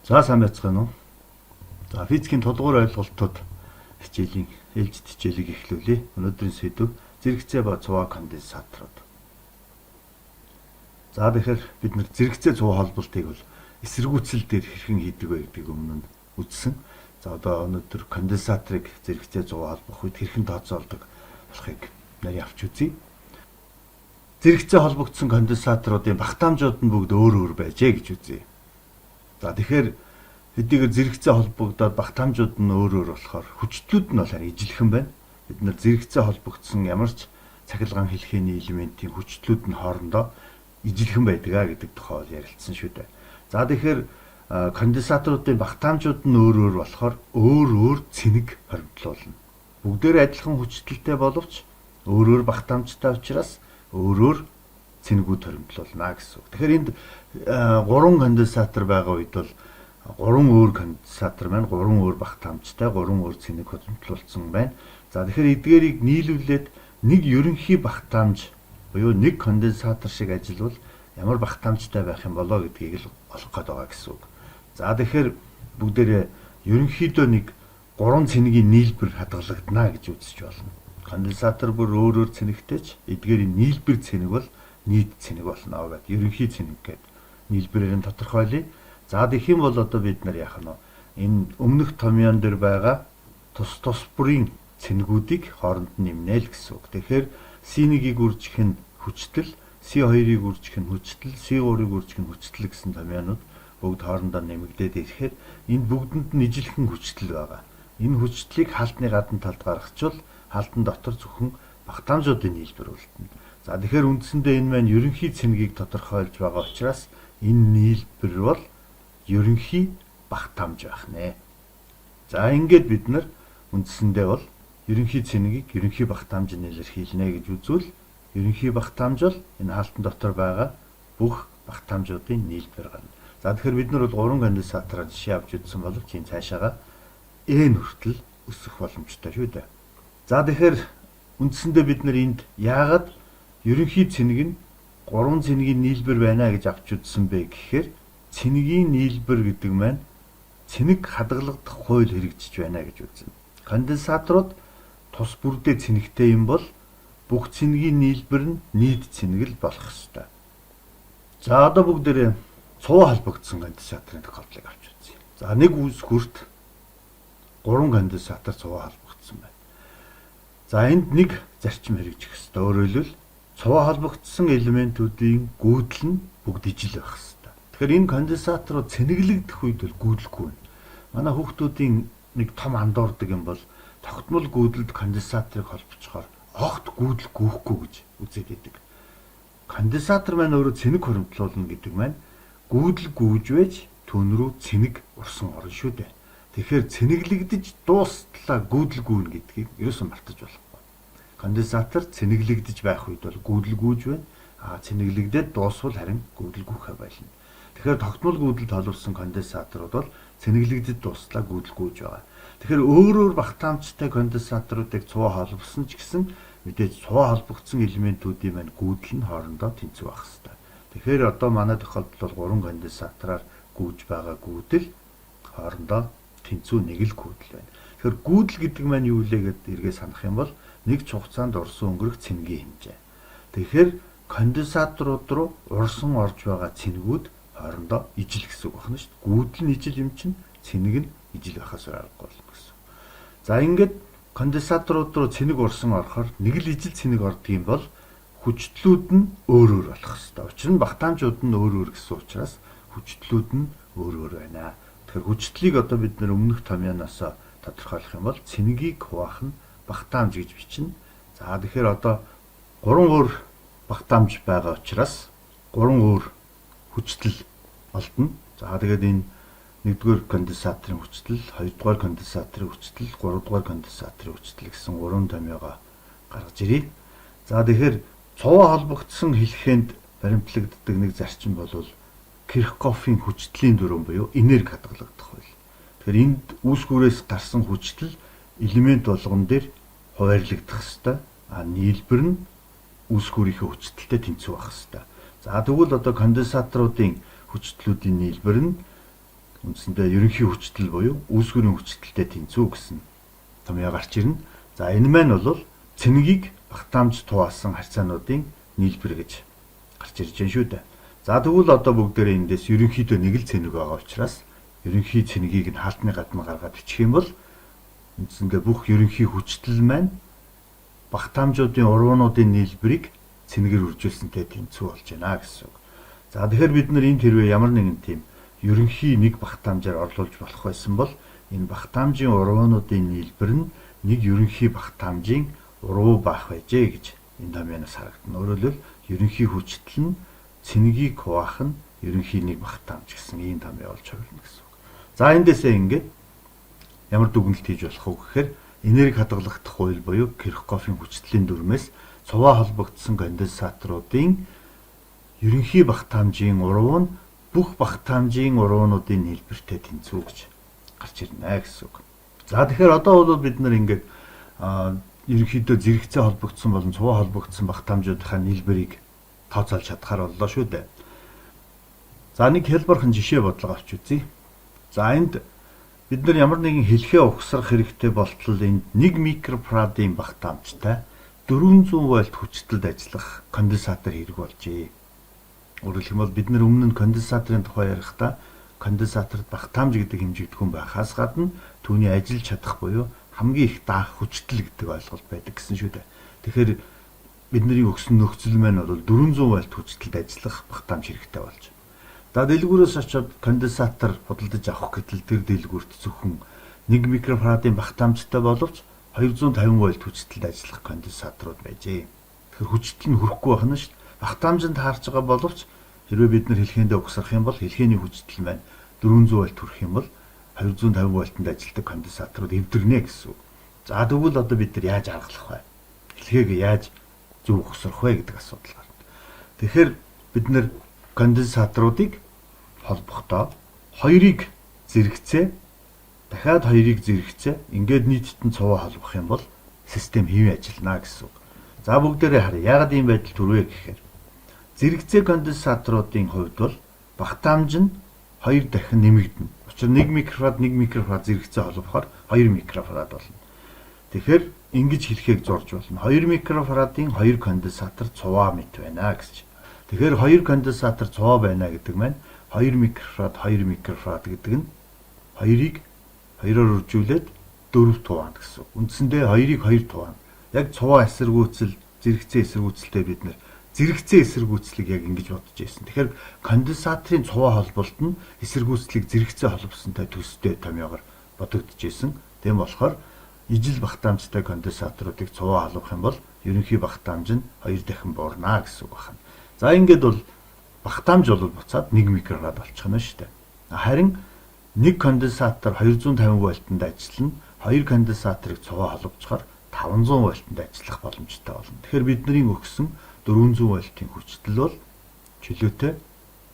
За сайн байцгаана уу. За физикийн тулгуур ойлголтууд хичээлийн ээлжид хичээлийг эхлүүлье. Өнөөдрийн сэдв зэрэгцээ ба цуваа конденсаторууд. За тэгэхээр бид нэр зэрэгцээ цуваа холболтыг бол эсэргүүцэл дээр хэрхэн хийдэг вэ гэдгийг өмнө нь үзсэн. За одоо өнөөдөр конденсаторыг зэрэгцээ цуваа холбох үед хэрхэн тооцоолдог болохыг нарийн авч үзье. Зэрэгцээ холбогдсон конденсаторуудын багтаамжууд нь бүгд өөр өөр байжээ гэж үзье. За тэгэхээр хэдийгээр зэрэгцээ холбогдоод багтаамжууд нь өөр өөр болохоор хүчлүүд нь бол харин ижилхэн байна. Бид нар зэрэгцээ холбогдсон ямар ч цахилгаан хэлхээний элементийн хүчлүүд нь хоорондоо ижилхэн байдаг гэдэг тухай ярилцсан шүү дээ. За тэгэхээр конденсаторуудын багтаамжууд нь өөр өөр болохоор өөр өөр цэнэг хоригдлуулна. Бүгдээр адилхан хүчлэлтэй боловч өөр өөр багтаамжтай учраас өөр өөр цэнэгүүд хоригдлуулна гэсэн үг. Тэгэхээр энд 3 конденсатор байгаа үед бол 3 өөр конденсатор маань 3 өөр багтаамжтай 3 өөр цэнэг хоригдлуулсан байна. За тэгэхээр эдгээрийг нийлүүлээд нэг ерөнхий багтаамж буюу нэг конденсатор шиг ажиллавал ямар багтаамжтай байх юм болоо гэдгийг л олох гээд байгаа гэсэн үг. За тэгэхээр бүгдээрээ ерөнхийдөө нэг 3 цэнэгийн нийлбэр хадгалагдана гэж үзэж болно. Конденсатор бүр өөр өөр цэнэгтэй ч эдгээрийн нийлбэр цэнэг бол нийт цэнэг болно гэдэг ерөнхий цэнэг гэдэг нийлбэрээр нь тодорхойлъё. За тэгэх юм бол одоо бид нар яах нь энэ өмнөх томьёон дээр байгаа тус бүрийн цэнэгүүдийг хооронд нь нэмнэ л гэсэн үг. Тэгэхээр C1-ийг үржих нь хүчтэл, C2-ыг үржих нь хүчтэл, C3-ыг үржих нь хүчтэл гэсэн томьёонууд бүгд хоорондоо нэмэгдээд ирэхээр энэ бүгдэнд нь ижилхэн хүчтэл байгаа. Энэ хүчлийг хаалтны гадна талд гаргачвал хаалтан дотор зөвхөн багтаамжуудын нийлбэр үлдэнэ. За тэгэхээр үндсэндээ энэ маань ерөнхий цэнэгийг тодорхойлж байгаа учраас энэ нийлбэр бол ерөнхий багтаамж байх нэ. За ингээд бид нар үндсэндээ бол ерөнхий цэнэгийг ерөнхий багтаамжаар илэрхийлнэ гэж үзвэл ерөнхий багтаамж бол энэ хаалтан дотор байгаа бүх багтаамжуудын нийлбэр гарна. За тэгэхээр бид нар бол 3 конденсатораар жишээ авч үзсэн боловч энэ цаашаага n хүртэл өсөх боломжтой шүү дээ. За тэгэхээр үндсэндээ бид нар энд яагаад ерөнхий цэнэг нь 3 цэнэгийн нийлбэр байна гэж авч үзсэн бэ гэхээр цэнэгийн нийлбэр гэдэг маань цэнэг хадгалагдах хууль хэрэгжиж байна гэж үзнэ. Конденсаторууд тус бүрдээ цэнэгтэй юм бол бүх цэнэгийн нийлбэр нь нийт цэнэг л болох ёстой. За одоо бүгдээрээ цуваа холбогдсон конденсаторын тохиолдлыг авч үзье. За нэг үс хүрт 3 конденсатор цуваа холбогдсон байна. За энд нэг зарчим хэрэгжих ёстой. Өөрөөр хэлбэл цуваа холбогдсон элементүүдийн гүйдэл нь бүгд ижил байх ёстой. Тэгэхээр энэ конденсаторууд цэнэглэгдэх үед бол гүйдэлгүй байна. Манай хүүхдүүдийн нэг том андуурдаг юм бол тогтмол гүйдэлд конденсаторыг холбоцохоор огт гүйдэл гүйхгүй гэж үзээд байдаг. Конденсатор маань өөрөө цэнэг хоригдлуулна гэдэг маань гүйдэл гүйж байж түүн рүү цэнэг урсан орно шүү дээ. Тэгэхээр цэнэглэгдэж дуустлаа гүйдэл гүйнэ гэдгийг ерөөсөн мартаж болохгүй. Конденсатор цэнэглэгдэж байх үед бол гүйдэл гүйж байна. Цэнэглэгдээд дуусвал харин гүйдэл гүйхэ байлна. Тэгэхээр тогтмол гүйдэлд холбосон конденсаторууд бол цэнэглэгдэж дуустлаа гүйдэл гүйж байгаа. Тэгэхээр өөр өөр багтаамжтай конденсаторуудыг цуваа холбосон ч гэсэн мэдээж цуваа холбогдсон элементүүдийн маань гүйдэл нь хоорондоо тэнцвэр байх хэрэгтэй. Тэгэхээр одоо манай тохиолдолд бол 3 конденсатораар гүйж байгаа гүйдэл хоорондоо тэнцвэр нэг л гүйдэл байна. Тэгэхээр гүйдэл гэдэг маань юу вэ гэдээ эргээ санах юм бол нэг ч хугацаанд урсан өнгөрөх цэнэгийн хэмжээ. Тэгэхээр конденсаторууд руу урсан орж байгаа цэнэгүүд хоорондоо ижил гэсэн үг байна шүү дээ. Гүйдэл нь ижил юм чинь цэнэг нь ижил байхаас аргагүй болно гэсэн. За ингээд конденсаторууд руу цэнэг урсан орохоор нэг л ижил цэнэг ордог юм бол хүчлүүд нь өөр өөр болох хэвээр. Учир нь багтаамжууд нь өөр өөр гэсэн учраас хүчлүүд нь өөр өөр байна. Тэгэхээр хүчлийг одоо бид нэр өмнөх томьёоноос тодорхойлох юм бол цэнэгийг хуваах нь багтаамж гэж бичнэ. За тэгэхээр одоо 3 өөр багтаамж байгаа учраас 3 өөр хүчтэл олдно. За тэгээд энэ 1-р конденсаторын хүчтэл, 2-р конденсаторын хүчтэл, 3-р конденсаторын хүчтэл гэсэн 3 томьёогоо гаргаж ирье. За тэгэхээр цуваа холбогдсон хэлхээнд баримтлагддаг нэг зарчим бол Кирхоффын хүчтлийн дүрэн буюу энерги хадгалагдах хууль. Тэгэхээр энд үүсгүүрээс гарсан хүчтэл элемент болгон дээр хуваарлагдах ёстой. Нийлбэр нь үүсгүүрийнхээ хүчтэлтэй тэнцвэр байх ёстой. За тэгвэл одоо конденсаторуудын хүчтлүүдийн нийлбэр нь үндсэндээ ерөнхий хүчтэл буюу үүсгэрийн хүчтэлтэй тэнцүү гэсэн томьёо гарч ирнэ. За энэ маань бол цэнгийг багтаамж туваалсан харьцаануудын нийлбэр гэж гарч ирж байна шүү дээ. За тэгвэл одоо бүгдээрээ эндээс ерөнхийдөө нэг л цэнэг байгаа учраас ерөнхий цэнгийг нь хаалтны гадна гаргаад бичих юм бол үндсэндээ бүх ерөнхий хүчтэл маань багтаамжуудын урвуунуудын нийлбэрийг цэнгээр үржүүлсэнтэй тэнцүү болж байна гэсэн үг. За тэгэхээр бид нар энд хэрвээ ямар нэгэн тийм ерөнхий нэг багтаамжаар орлуулж болох байсан бол энэ багтаамжийн урвуунуудын нийлбэр нь нэг ерөнхий багтаамжийн урвуу байх байжээ гэж энэ томьёоноос харагдана. Өөрөөр хэлбэл ерөнхий хүчтэл нь цэнгийг хуваах нь ерөнхий нэг багтаамж гэсэн ийм томьёо болж хувирна гэсэн үг. За эндээсээ ингээд ямар дүгнэлт хийж болох вэ гэхээр энерги хадгалагдах хууль буюу Кирхоффын хүчтлийн дүрмээс цуваа холбогдсон конденсаторуудын ерөнхий багтаамжийн урвуу нь бүх багтаамжийн урвуунуудын нийлбэртэй тэнцүү гэж гарч ирнэ гэсэн үг. За тэгэхээр одоо бол бид нар ингээд ерөнхийдөө зэрэгцээ холбогдсон болон цуваа холбогдсон багтаамжуудынхаа нийлбэрийг тооцоолж чадхаар боллоо шүү дээ. За нэг хэлбэрхэн жишээ бодлого авч үзье. За энд бид нар ямар нэгэн хэлхээ угсрах хэрэгтэй болтол энд 1 микрофарадын багтаамжтай 400 вольт хүчтэлд ажиллах конденсатор хэрэг болжээ. Өөрөөр хэлбэл бид нар өмнө нь конденсаторын тухай ярихдаа конденсаторт багтаамж гэдэг хэмжигдэхүүн байхаас гадна түүний ажиллаж чадах буюу хамгийн их даах хүчтэл гэдэг ойлголт байдаг гэсэн шүү дээ. Тэгэхээр бидний өгсөн нөхцөл маань бол 400 вольт хүчтэлд ажиллах багтаамж хэрэгтэй болж байна. За дэлгүүрээс очоод конденсатор худалдаж авах гэтэл тэр дэлгүүрт зөвхөн 1 микрофарадын багтаамжтай боловч 250 вольт хүчтэлд ажиллах конденсаторууд байжээ. Тэгэхээр хүчтэл нь хүрэхгүй байх нь шүү дээ. Багтаамжинд таарч байгаа боловч хэрвээ бид нар хэлхээндээ угсрах юм бол хэлхээний хүчтэл маань 400 вольт хүрэх юм бол 250 вольтанд ажилладаг конденсаторууд эвдэрнэ гэсэн үг. За тэгвэл одоо бид нар яаж аргалах вэ? Хэлхээг яаж зөв угсрах вэ гэдэг асуудал гарна. Тэгэхээр бид нар конденсаторуудыг холбохдоо хоёрыг зэрэгцээ дахиад хоёрыг зэрэгцээ ингээд нийтд нь цуваа холбох юм бол систем хэвэн ажиллана гэсэн үг. За бүгдээрээ харъя. Яагаад ийм байдал төрвэ гэхээр зэрэгцээ конденсаторуудын хувьд бол багтаамж нь 2 дахин нэмэгдэнэ. Учир нь 1 микрофарад зэрэгцээ холбохоор 2 микрофарад болно. Тэгэхээр ингэж хэлхийг зурж болно. 2 микрофарадын 2 конденсатор цуваа мэт байна гэж. Тэгэхээр 2 конденсатор цуваа байна гэдэг маань 2 микрофарад гэдэг нь 2-ыг 2-оор үржүүлээд 4 туваана гэсэн. Үндсэндээ 2-ыг 2 туваана. Яг цуваа эсэргүүцэл, зэрэгцээ эсэргүүцэлтэй бид нэр зэрэгцээ эсэргүүцлийг яг ингэж бодож байсан. Тэгэхээр конденсаторын цуваа холболт нь эсэргүүцлийг зэрэгцээ холбосонтой төстэй томьёогоор бодогдож байсан. Тийм болохоор ижил багтаамжтай конденсаторуудыг цуваа холбох юм бол ерөнхий багтаамж нь 2 дахин буурна гэсэн үг байна. За ингээд бол багтаамж бол буцаад 1 микрофарад болчихно шүү дээ. Харин нэг конденсатор 250 вольтанд ажиллана. 2 конденсаторыг цуваа холбоцохоор 500 вольтанд ажиллах боломжтой болно. Тэгэхээр бидний өгсөн 400 вольтын хүчтэл бол чөлөөтэй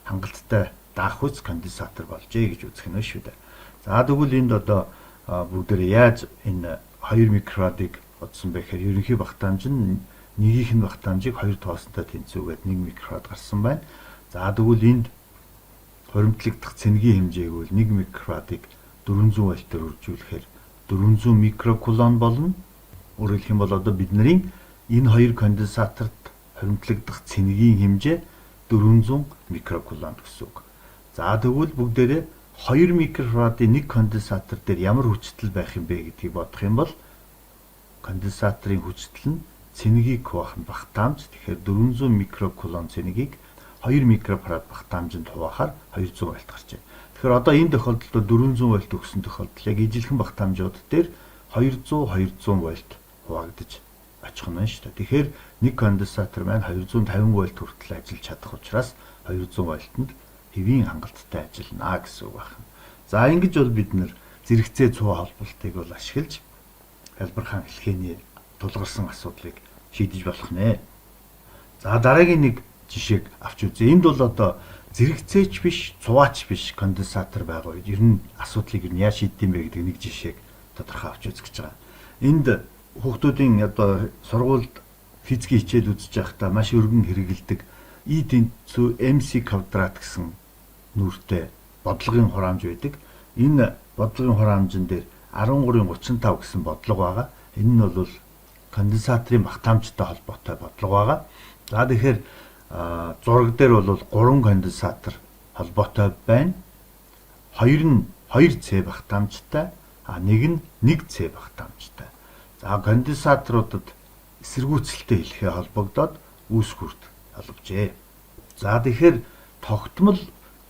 хангалттай даах хүч конденсатор болжээ гэж үзэх нь шүү дээ. За тэгвэл энд одоо бүгдээр яаж энэ 2 микрофарадыг бодсон бэ гэхээр ерөнхий багтаамж нь нэгийнх нь багтаамжийг 2 тоосонтой тэнцүүгээд 1 микрофарад гарсан байна. За тэгвэл энд хуримтлагдах цэнгийн хэмжээг бол 1 микрофарадыг 400 вольтоор үржүүлэхээр 400 микрокулон болно. Өөрөөр хэлэх юм бол одоо бидний энэ 2 конденсаторт хуримтлагдах цэнгийн хэмжээ 400 микрокулон гэсэн үг. За тэгвэл бүгдээрээ 2 микрофарадын нэг конденсатор дээр ямар хүчтэл байх юм бэ гэдгийг бодох юм бол конденсаторын хүчтэл нь цэнгийг хуваах багтаамж. Тэгэхээр 400 микрокулон цэнгийг 2 микрофарад багтаамжинд хуваахаар 200 вольт гарч байна. Тэгэхээр одоо энэ тохиолдолд 400 вольт өгсөн тохиолдолд яг ижилхэн багтаамжууд дээр 200 вольт хуваагдаж очих нь шүү дээ. Тэгэхээр нэг конденсатор маань 250 вольт хүртэл ажиллаж чадах учраас 200 вольтод хэвийн хангалттай ажиллана гэсэн үг байна. За ингэж бол бид нэр зэрэгцээ цуваа холболтыг бол ашиглаж хэлбэрхэн хэлхээний тулгарсан асуудлыг шийдэж болох нэ. За дараагийн нэг жишээг авч үзье. Энд бол одоо зэрэгцээч биш, цуваач биш конденсатор байгаа үед ер нь асуудлыг яаж шийдэм бэ гэдэг нэг жишээг тодорхой авч үзэх гэж байгаа. Энд хүүхдүүдийн одоо сургуульд физикийн хичээл үзэж байхдаа маш өргөн хэрэгэлдэг E тэнцүү MC квадрат гэсэн нүүртэй бодлогын хураамж байдаг. Энэ бодлогын хураамжин дээр 13-35 гэсэн бодлого байгаа. Энэ нь бол конденсаторын багтаамжтай холбоотой бодлого байгаа. За тэгэхээр зураг дээр бол 3 конденсатор холбоотой байна. 2 нь 2C багтаамжтай, нэг нь 1C багтаамжтай. За конденсаторуудад эсэргүүцэлтэй хэлхээ холбогдоод үүсгүрт холбожээ. За тэгэхээр тогтмол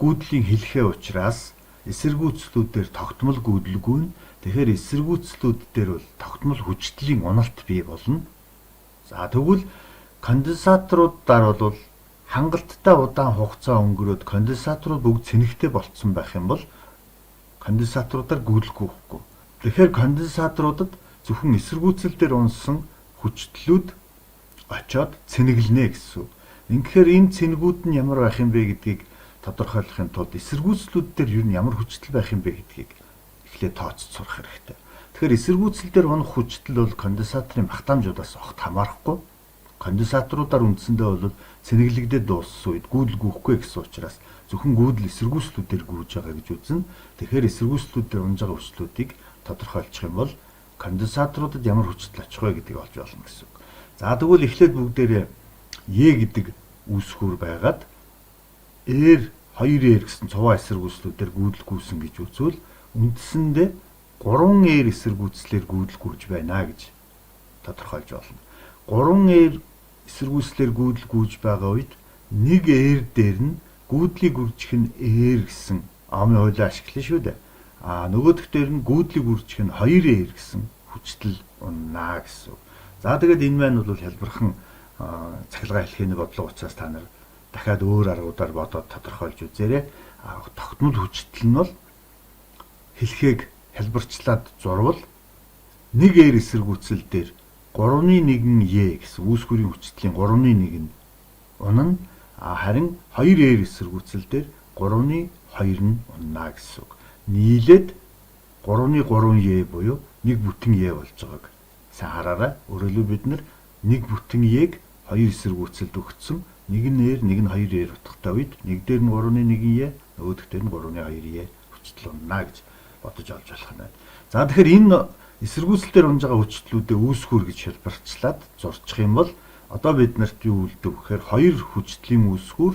гүйдлийн хэлхээ учраас эсэргүүцлүүдээр тогтмол гүйдэлгүй нь. Тэгэхээр эсэргүүцлүүд дээр бол тогтмол хүчтлийн уналт бий болно. За тэгвэл конденсаторуудаар бол хангалттай удаан хугацаа өнгөрөөд конденсаторууд бүгд цэнэгтэй болцсон байх юм бол конденсаторуудаар гүйдлэхгүй байхгүй. Тэгэхээр конденсаторуудад зөвхөн эсэргүүцэл дээр унсан хүчтлүүд очоод цэнэглэнэ гэсэн. Ингэхээр энэ цэнэгүүд нь ямар байх юм бэ гэдгийг тодорхойлохын тулд эсэргүүцлүүд дээр юу нь ямар хүчтэл байх юм бэ гэдгийг эхлээд тооцож сурах хэрэгтэй. Тэгэхээр эсэргүүцэл дээр унах хүчтэл бол конденсаторын багтаамжуудаас огт хамаарахгүй. Конденсаторуудаар үндсэндээ бол цэнэглэгдээд дууссан үед гүйдэл гүйхгүй гэсэн учраас зөвхөн гүйдэл эсэргүүцлүүдээр гүйж байгаа гэж үзнэ. Тэгэхээр эсэргүүцлүүдээр унж байгаа хүчлүүдийг тодорхойлчих юм бол конденсаторуудад ямар хүчтэл очих вэ гэдгийг олж болно гэсэн үг. За тэгвэл эхлээд бүгдээрээ Е гэдэг үүсгүүр байгаад R 2R гэсэн цуваа эсэргүүцлүүдээр гүйдэл гүйсэн гэж үзвэл үндсэндээ 3R эсэргүүцлээр гүйдэл гүйж байна гэж тодорхойлж болно. 3R эсэргүүцлээр гүйдэл гүйж байгаа үед 1R дээр нь гүйдлийг үржих нь R гэсэн амын хуулийг ашиглана шүү дээ. Нөгөөх дээр нь гүйдлийг үржих нь 2R гэсэн хүчтэл унана гэсэн. За тэгээд энэ маань бол хэлбэрхэн цахилгаан хэлхээний бодлого учраас та нар дахиад өөр аргуудаар бодоод тодорхойлж үзээрэй. Тогтмол хүчтэл нь бол хэлхээг хэлбэрчлээд зурвал 1R эсэргүүцэл дээр 3.1 Е гэсэн үүсгүүрийн хүчтлийн 3.1 нь унана. Харин 2R эсэргүүцэл дээр 3.2 нь унана гэсэн үг. Нийлээд 3.3 Е буюу 1 бүтэн Е болж байгааг сайн хараарай. Өөрөөр хэлбэл бид нар 1 бүтэн Е-г 2 эсэргүүцэлд өгсөн. Нэг нь R, нэг нь 2R утгатай үед нэг дээр нь 3.1 Е, нөгөөх дээр нь 3.2 Е хүчтэл унана гэж бодож олж болох нь байна. За тэгэхээр энэ эсэргүүцэлээр унж байгаа хүчтлүүдээ үүсгүүр гэж хэлбэрчлээд зурчих юм бол одоо бид нарт юу үлдэв гэхээр 2 хүчтлийн үүсгүүр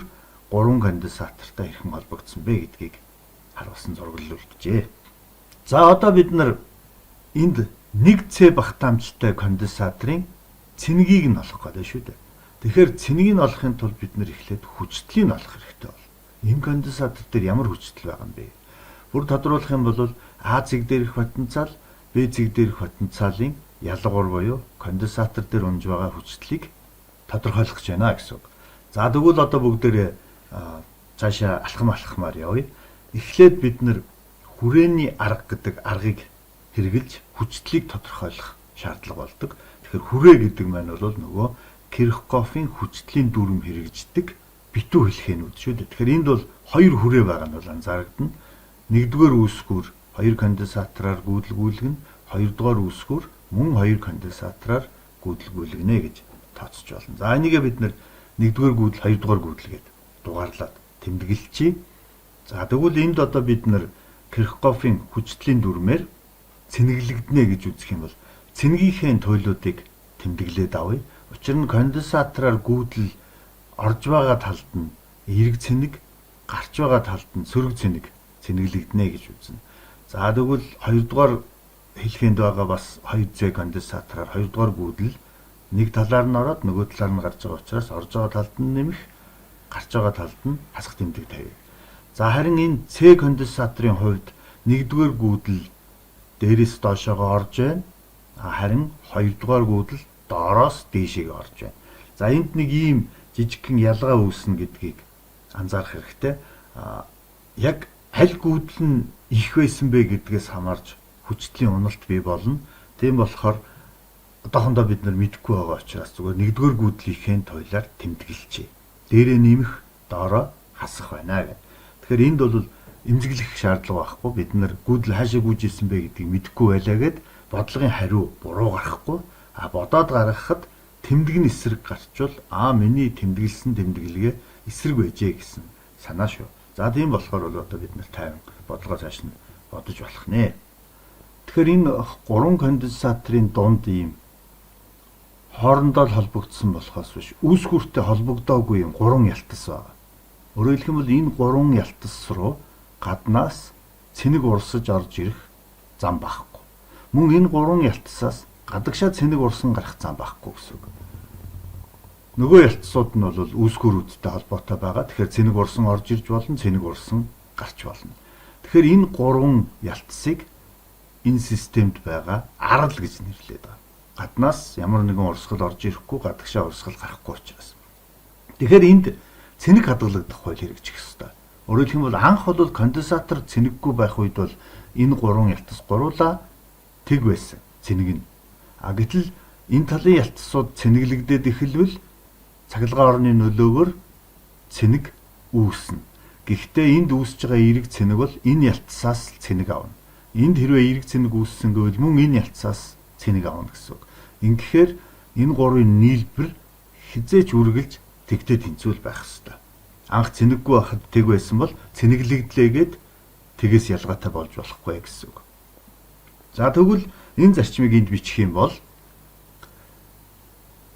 3 конденсатортай хэрхэн холбогдсон бэ гэдгийг харуулсан зураг үлджээ. За одоо бид нар энд 1C багтаамжтай конденсаторын цэнэгийг нь олох гэдэг шүү дээ. Тэгэхээр цэнийг нь олохын тулд бид нэр эхлээд хүчтлийг нь олох хэрэгтэй бол. Энэ конденсатор дээр ямар хүчтэл байгаа юм бэ? Бүр тодруулах юм бол А зэг дээрх потенциал, Б зэг дээрх потенциалын ялгуур буюу конденсатор дээр унж байгаа хүчлийг тодорхойлох гэж байна гэсэн үг. За тэгвэл одоо бүгдээрээ цаашаа алхамаар явъя. Эхлээд бид нэр хүрээний арга гэдэг аргыг хэрэгжилж хүчлийг тодорхойлох шаардлага болдог. Тэгэхээр хүрээ гэдэг маань бол нөгөө Кирхоффын хүчтлийн дүрм хэрэгждэг битүү хэлхээнүүд шүү дээ. Тэгэхээр энд бол 2 хүрээ байгаа нь бол анзаарагдана. Нэгдүгээр үүсгүүр 2 конденсатораар гүйдлгүүлгэн, хоёрдугаар үүсгүүр мөн 2 конденсатораар гүйдлгүүлгэнэ гэж тооцож байна. За энийгээ бид нэгдүгээр гүйдэл, хоёрдугаар гүйдэл гээд дугаарлаад тэмдэглэчихье. За тэгвэл энд одоо бид Кирхоффын хүчтлийн дүрмээр цэнэглэгдэнэ гэж үзэх юм бол цэнэгийнхээ туйлуудыг тэмдэглээд авъя. Учир нь конденсатораар гүйдэл орж байгаа талд нь эрг цэнэг, гарч байгаа талд нь сөрөг цэнэг цэнэглэгдэнэ гэж үзнэ. За тэгвэл хоёрдугаар хэлхэнд байгаа бас 2C конденсатораар хоёрдугаар гүйдэл нэг талаар нь ороод нөгөө талаар нь гарч байгаа учраас орж байгаа талд нь нэмэх, гарч байгаа талд нь хасах тэмдэг тавья. За харин энэ C конденсаторын хувьд нэгдүгээр гүйдэл дээрээс доошоогоо орж байна. Харин хоёрдугаар гүйдэл доороос дээшээ орж байна. За энд нэг ийм жижигхэн ялгаа үүснэ гэдгийг анзаарах хэрэгтэй. Яг аль гүйдэл нь их байсан бэ гэдгээс хамаарч хүчтлийн уналт бий болно. Тийм болохоор одоохондоо бид нар мэдэхгүй байгаа учраас зүгээр нэгдүгээр гүйдлийнхээ туйлаар тэмдэглэжээ. Дээрээ нэмэх, доороо хасах байна гэх. Тэгэхээр энд бол эмзэглэх шаардлага байхгүй. Бид нар гүйдэл хаашаа гүйж ирсэн бэ гэдгийг мэдэхгүй байлаа гэд бодлогын хариу буруу гарахгүй. Бодоод гаргахад тэмдэг нь эсрэг гарчвал миний тэмдэглэсэн тэмдэглэгээ эсрэг байжээ гэсэн санаа шүү. За тийм болохоор бол одоо бид нэр тайван бодлого цааш нь бодож болох нэ. Тэгэхээр энэ 3 конденсаторын дунд ийм хоорондоо холбогдсон болохоос биш үүсгүүртэй холбогдоогүй юм 3 ялтас байна. Өөрөөр хэлэх юм бол энэ 3 ялтас руу гаднаас цэник урсаж орж ирэх зам байхгүй. Мөн энэ 3 ялтасаас гадагшаа цэник урсан гарах зам байхгүй гэсэн үг. Нөгөө ялтсууд нь бол үүсгүүрүүдтэй холбоотой байгаа. Тэгэхээр цэник урсан орж ирж болно, цэник урсан гарч болно. Тэгэхээр энэ 3 ялтсыг энэ системд байгаа арал гэж нэрлэдэг байна. Гаднаас ямар нэгэн урсгал орж ирэхгүй, гадагшаа урсгал гарахгүй учраас. Тэгэхээр энд цэник хадгалагдах хууль хэрэгжих ёстой. Өөрөөр хэлбэл анх бол конденсатор цэнэггүй байх үед бол энэ 3 ялтас гуруула тэг байсан цэнэг нь. Гэтэл энэ талын ялтсууд цэнэглэгдээд эхэлвэл цахилгаан орны нөлөөгөөр цэнэг үүснэ. Гэхдээ энд үүсэж байгаа эерэг цэнэг бол энэ ялтсаас цэнэг авна. Энд хэрвээ эерэг цэнэг үүссэн гэвэл мөн энэ ялтсаас цэнэг авна гэсэн үг. Ингэхээр энэ 3-ын нийлбэр хизээч үргэлж тэгтээ тэнцвэл байх ёстой. Анх цэнэггүй байхад тэг байсан бол цэнэглэгдлээгээд тэгээс ялгаатай болж болохгүй гэсэн үг. За тэгвэл энэ зарчмыг энд бичих юм бол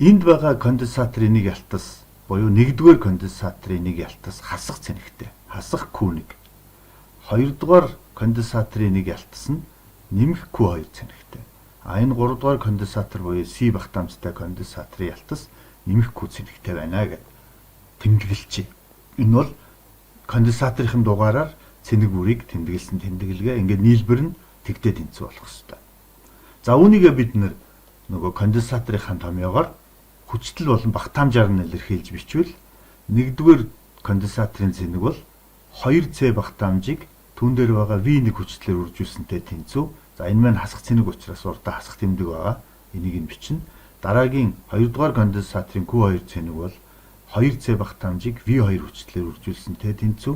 энд байгаа конденсаторын нэг ялтас буюу 1-р конденсаторын нэг ялтас хасах цэнэгтэй. Хасах Q1. 2-р конденсаторын нэг ялтас нь нэмэх Q2 цэнэгтэй. Энэ 3-р конденсатор буюу C багтаамжтай конденсаторын ялтас нэмэх Q цэнэгтэй байна гэд тэмдэглэжээ. Энэ бол конденсаторын дугаараар цэнэг бүрийг тэмдэглэсэн тэмдэглэгээ. Ингээд нийлбэр нь тэгтээ тэнцүү болох ёстой. За үүнийгээ бид нөгөө конденсаторын томьёогоор хүчтэл болон багтаамжаар нь илэрхийлж бичвэл 1-р конденсаторын цэнэг бол 2C багтаамжийг түүн дээр байгаа V1 хүчлээр үржүүлсэнтэй тэнцүү. За энэ маань хасах цэнэг учраас урдаа хасах тэмдэг байгаа. Энийг нь бичнэ. Дараагийн 2-р конденсаторын Q2 цэнэг бол 2C багтаамжийг V2 хүчлээр үржүүлсэнтэй тэнцүү.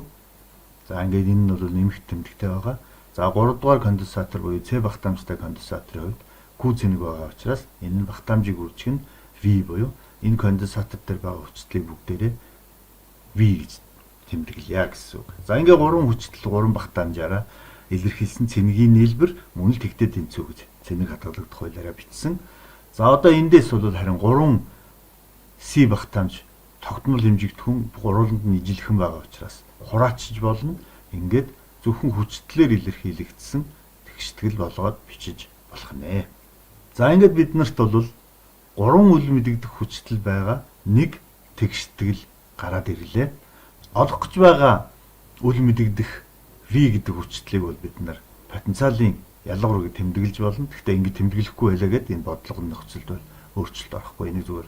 За ингээд энэ нь бол нэмэх тэмдэгтэй байгаа. За 3-р конденсатор буюу C багтаамжтай конденсаторын хувьд Q цэнэг байгаа учраас энэ нь багтаамжийг үржих нь V буюу энэ конденсатор дээр байгаа хүчлийг бүгдээрээ V гэж тэмдэглэе гэсэн үг. За ингээ 3 хүчтэл 3 багтаамжаараа илэрхийлсэн цэнэгийн нийлбэр мөн л тэгтээ тэнцүү гэж цэнэг хадгалагдах хуулиараа бичсэн. За одоо эндээс бол харин 3 C багтаамж тогтмол хэмжигдэхүүн гурваланд нь ижилхэн байгаа учраас хураачиж болно. Ингээд зөвхөн хүчлэлээр илэрхийлэгдсэн тэгштгэл болгоод бичиж болох нэ. За ингээд бид нарт бол 3 үл мэдэгдэх хүчтэл байгаа нэг тэгштгэл гараад ирлээ. Олох гэж байгаа үл мэдэгдэх V гэдэг хүчлэлийг бол бид нар потенциалын ялгуур гэж тэмдэглэж болно. Гэхдээ ингэ тэмдэглэхгүй байлаа гэд энэ бодлогын нөхцөлд бол өөрчлөлт орохгүй. Энийг зүгээр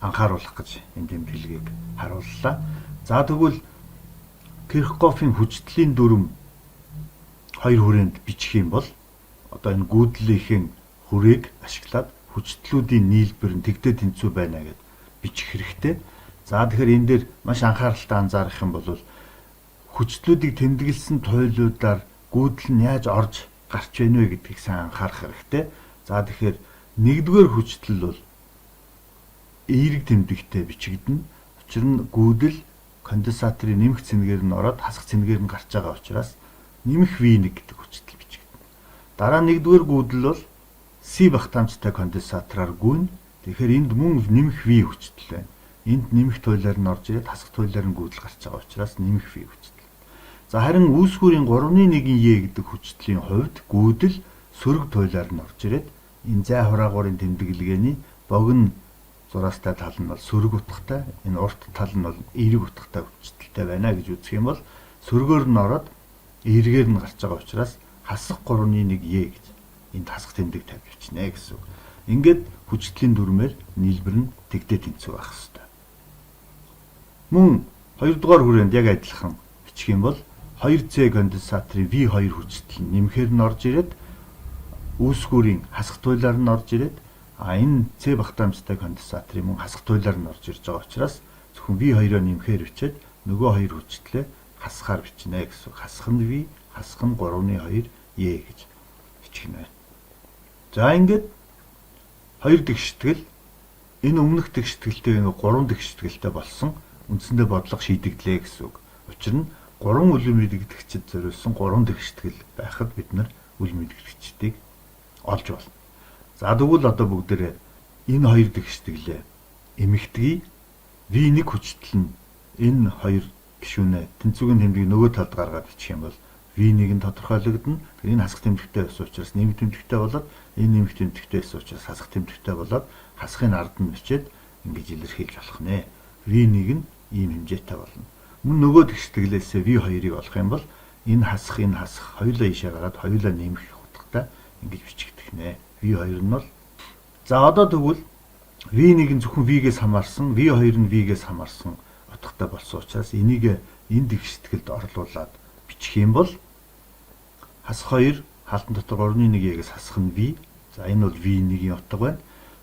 анхааруулах гэж энэ тэмдэглэгийг харууллаа. За тэгвэл Кирхоффын хүчтлийн дүрм 2 хүрээнд бичих юм бол одоо энэ гүйдлийнхэн хүрээг ашиглаад хүчтлүүдийн нийлбэр нь тэгтээ тэнцүү байна гэд бичих хэрэгтэй. За тэгэхээр энэ дээр маш анхааралтай анзаарах юм бол хүчтлүүдийг тэмдэглэсэн туйлуудаар гүйдэл нь яаж орж гарч байна вэ гэдгийг сайн анхаарах хэрэгтэй. За тэгэхээр 1-р хүчтэл бол эерэг тэмдэгтэй бичигдэнэ. Учир нь гүйдэл конденсаторын нэмэх цэнэгээр нь ороод хасах цэнэгээр нь гарч байгаа учраас нэмэх V1 гэдэг хүчтэл бичигдэнэ. Дараа 1-р гүйдэл бол C багтаамжтай конденсатораар гүйнэ. Тэгэхээр энд мөн нэмэх V хүчтэл байна. Энд нэмэх туйлаар нь орж ирээд хасах туйлаар нь гүйдэл гарч байгаа учраас нэмэх V хүчтэл. За харин үүсгүүрийн 3-1 гэдэг хүчтлийн хувьд гүйдэл сөрөг туйлаар нь орж ирээд энэ зай хураагуурын тэмдэглэгээний богино зураастай тал нь бол сөрөг утгатай, энэ урт тал нь бол эерэг утгатай хүчтэлтэй байна гэж үзэх юм бол сөргөөр нь ороод эергээр нь гарч байгаа учраас хасах 3-1 гэж энд хасах тэмдэг тавьж бичнэ гэсэн үг. Ингээд хүчтлийн дүрмээр нийлбэр нь тэгтээ тэнцүү байх хэрэгтэй. Мөн 2-р хүрээнд яг адилхан бичих юм бол 2C конденсаторын V2 хүчтэл нэмэхээр нь орж ирээд үүсгүүрийн хасах туйлаар нь орж ирээд энэ C багтаамжтай конденсаторын мөн хасах туйлаар нь орж ирж байгаа учраас зөвхөн V2-оо нэмэхээр бичээд нөгөө 2 хүчлээ хасахаар бичнэ гэсэн. Хасах нь V, хасах нь 3-2 E гэж бичгэнэ. За ингээд 2 тэгштгэл энэ өмнөх тэгшгэлтэй 3 тэгшгэлтэй болсон үндсэндээ бодлого шийдэгдлээ гэсэн үг. Учир нь 3 үл мэдэгдэхчид зориулсан 3 тэгштгэл байхад бид нар үл мэдэгдэхчдийг олж болно. За тэгвэл одоо бүгдээрээ энэ хоёр тэгштэглээ эмэгтгий V1 хүчтэл нь энэ хоёр гишүүнээ тэнцвүүгийн тэмдгийг нөгөө талд гаргаад бичих юм бол V1 нь тодорхойлогдно. Тэгэхээр энэ хасах тэмдэгтэй ус учраас нэмэх тэмдэгтэй болоод энэ нэмэх тэмдэгтэй ус учраас хасах тэмдэгтэй болоод хасахын ард нь бичээд ингэж илэрхийлж болох нэ. V1 нь ийм хэмжээтэй болно. Мөн нөгөө тэгштэглээсээ V2-ыг олох юм бол энэ хасах хоёулаа ийшээ гараад хоёулаа нэмэх утгатай ингэж бичигдэх нэ. V2 нь бол за одоо тэгвэл V1 нь зөвхөн V-гээс хамаарсан, V2 нь V-гээс хамаарсан утгатай болсон учраас энийг энэ тэгштгэлд орлуулад бичих юм бол хасах 2 хаалтан дотор 3.1-ээс хасах нь V. За энэ бол V1-ийн утга байна.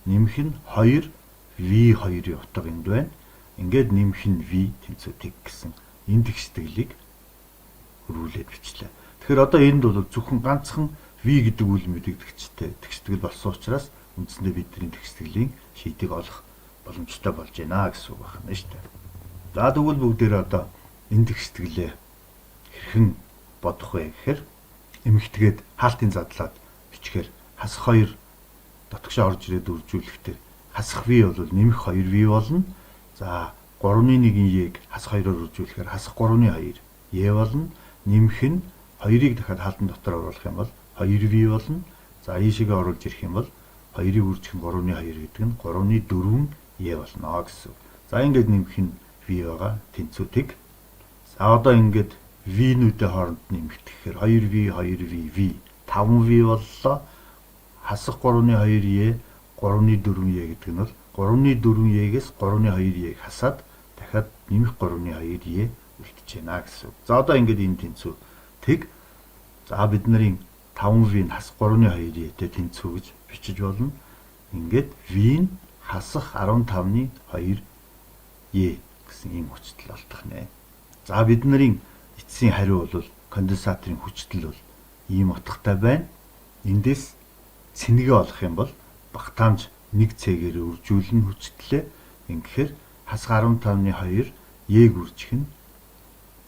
Нэмэх нь 2 V2-ийн утга энд байна. Ингээд нэмэх нь V тэнцвэрийг гэсэн энэ тэгштэглийг хөрвүүлээд бичлээ. Тэгэхээр одоо энд бол зөвхөн ганцхан V гэдэг үл мэдэгдэхчтэй тэгштгэл болсон учраас үндсэндээ бидний тэгштгэлийн шийдийг олох боломжтой болж байна гэсэн үг байна шүү дээ. За тэгвэл бүгдээрээ одоо энэ тэгштэглээ хэрхэн бодох вэ гэхээр эмэгтэйгээд хаалтын задлаад бичгээр хасах 2 дотгошоо орж ирээд үржүүлэхдээ хасах V бол нэмэх 2V болно. За 3.1-ийг хасах 2-оор үржүүлэхээр хасах 3.2 E болно. Нэмэх нь 2-ыг дахиад хаалтан дотор оруулах юм бол 2V болно. За ийшээгээ оруулж ирэх юм бол 2-ыг үржих нь 3.2 гэдэг нь 3.4 E болно гэсэн. За ингээд нэмэх нь V байгаа тэнцвүүдийг. За одоо ингээд V-нүүдийн хооронд нэмэгдэхээр 2V 2V 5V боллоо. Хасах 3.2E 3.4E гэдэг нь бол 3.4E-гээс 3.2E-г хасаад дахиад нэмэх 3.2E үлдэж байна гэсэн. За одоо ингээд энэ тэнцвүүдийг за бид нарын 5V-ийн хасах 3.2E-тэй тэнцвүү гэж бичиж болно. Ингээд V-ийн хасах 15-ны 2E гэсэн ийм хүчтэл олдох нэ. За бид нарын эцсийн хариу бол конденсаторын хүчтэл бол ийм утгатай байна. Эндээс цэнэгээ олох юм бол багтаамж 1C-гээр үржүүлэн хүчтлээ. Ингэхээр хасах 15-ны 2 E-г үржих нь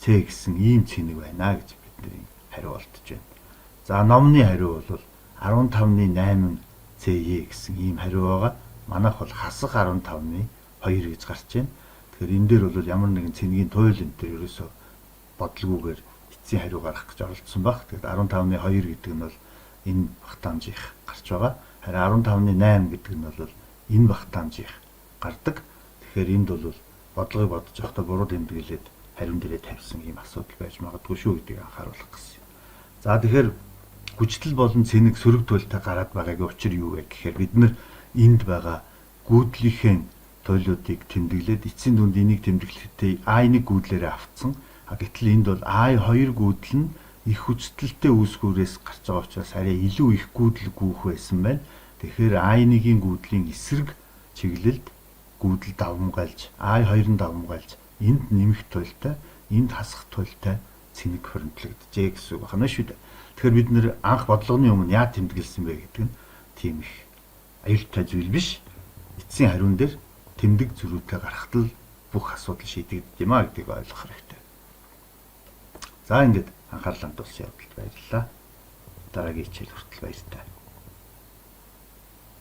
C гэсэн ийм цэнэг байна гэж бидний хариу олдож байна. За номны хариу бол 15-ны 8 CE гэсэн ийм хариу байгаа. Манайх бол хасах 15-ны 2 гэж гарч байна. Тэгэхээр энэ дээр бол ямар нэгэн цэнэгийн туйл энэ дээр ерөөсөө бодлогоогоор эцсийн хариу гаргах гэж оролдсон баг. Тэгэхээр 15-ны 2 гэдэг нь бол энэ багтаамжийнх гарч байгаа. Харин 15-ны 8 гэдэг нь бол энэ багтаамжийнх гардаг. Тэгэхээр энд бол бодлогыг бодож явахдаа буруу тэмдэглээд хариун дээрээ тавьсан ийм асуудал байж магадгүй шүү гэдгийг анхааруулах гэсэн. За тэгэхээр хүчтэл болон цэнэг сөрөг туйлтай гараад байгаагийн учир юу вэ гэхээр бид нар энд байгаа гүйдлийнхээ туйлуудыг тэмдэглээд эцсийн дүнд энийг тэмдэглэхдээ I1 гүйдлээрээ автсан. Гэтэл энд бол I2 гүйдэл нь их хүчтэлтэй үүсгүүрээс гарч байгаа учраас арай илүү их гүйдэл гүйх байсан байна. Тэгэхээр I1-ийн гүйдлийн эсрэг чиглэлд гүйдэл давмгайлж I2-ын давмгайлж энд нэмэх туйлтай, энд хасах туйлтай цэнэг хоригдлогджээ гэсэн үг байна шүү дээ. Тэгэхээр бид нэр анх бодлогоны өмнө яа тэмдэглэсэн бэ гэдэг нь тийм их аюултай зүйл биш. Эцсийн хариун дээр тэмдэг зөрүүтэй гарахад л бүх асуудал шийдэгдэж юм а гэдгийг ойлгох хэрэгтэй. За ингээд анхаарлаа хандуулсан явдалд баярлалаа. Дараагийн хичээл хүртэл баяртай.